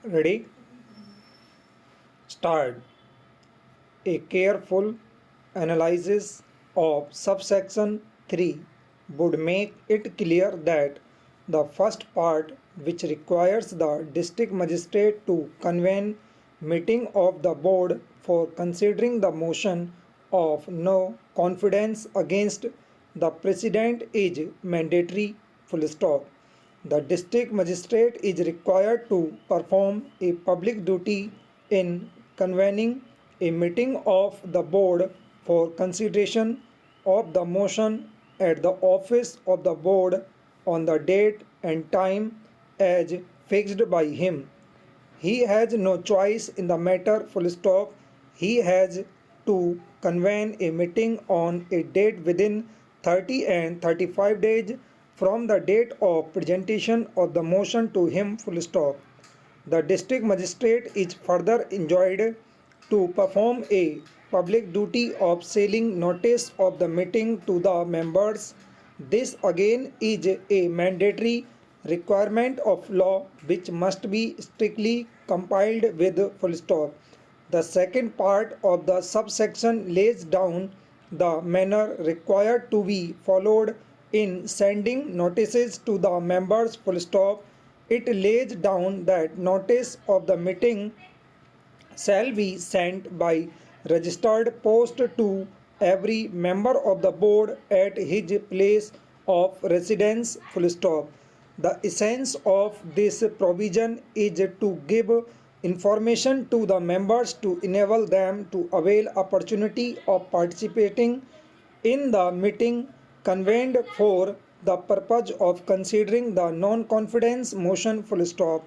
Ready? Start. A careful analysis of subsection 3 would make it clear that the first part, which requires the district magistrate to convene meeting of the board for considering the motion of no confidence against the president, is mandatory. Full stop. The district magistrate is required to perform a public duty in convening a meeting of the board for consideration of the motion at the office of the board on the date and time as fixed by him. He has no choice in the matter. Full stop. He has to convene a meeting on a date within 30 and 35 days from the date of presentation of the motion to him. Full stop. The district magistrate is further enjoined to perform a public duty of selling notice of the meeting to the members. This again is a mandatory requirement of law which must be strictly complied with. Full stop. The second part of the subsection lays down the manner required to be followed in sending notices to the members. Full stop. It lays down that notice of the meeting shall be sent by registered post to every member of the board at his place of residence. Full stop. The essence of this provision is to give information to the members to enable them to avail opportunity of participating in the meeting convened for the purpose of considering the non-confidence motion. Full stop.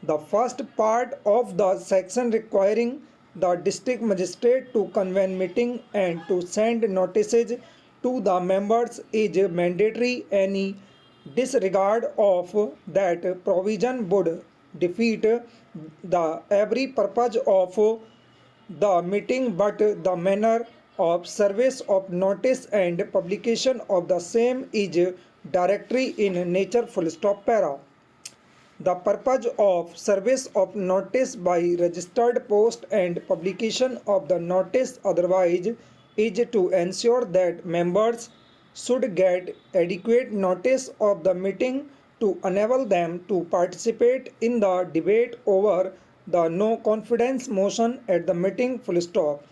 The first part of the section requiring the district magistrate to convene meeting and to send notices to the members is mandatory. Any disregard of that provision would defeat the every purpose of the meeting but the manner of service of notice and publication of the same is directory in nature. Full stop. Para. The purpose of service of notice by registered post and publication of the notice otherwise is to ensure that members should get adequate notice of the meeting to enable them to participate in the debate over the no confidence motion at the meeting. Full stop.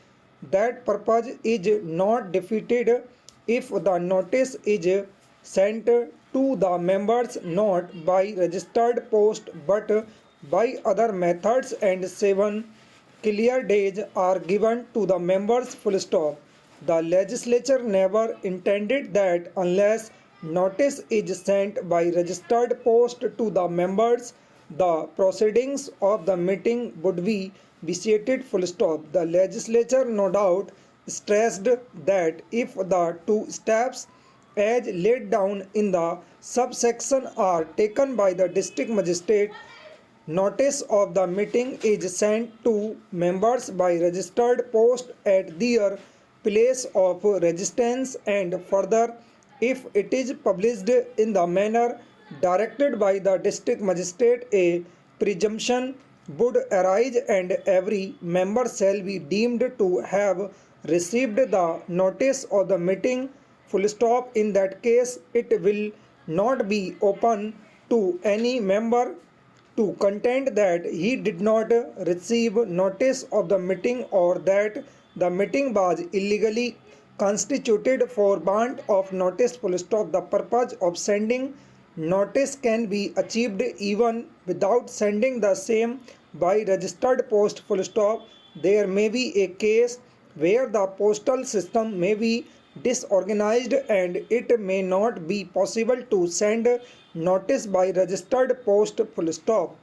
That purpose is not defeated if the notice is sent to the members not by registered post but by other methods and 7 clear days are given to the members. Full stop. The legislature never intended that unless notice is sent by registered post to the members, the proceedings of the meeting would be vitiated. Full stop. The legislature no doubt stressed that if the two steps as laid down in the subsection are taken by the district magistrate, notice of the meeting is sent to members by registered post at their place of residence, and further, if it is published in the manner directed by the district magistrate, a presumption would arise and every member shall be deemed to have received the notice of the meeting. Full stop. In that case, it will not be open to any member to contend that he did not receive notice of the meeting or that the meeting was illegally constituted for want of notice. Full stop. The purpose of sending notice can be achieved even without sending the same by registered post. Full stop. There may be a case where the postal system may be disorganized and it may not be possible to send notice by registered post. Full stop.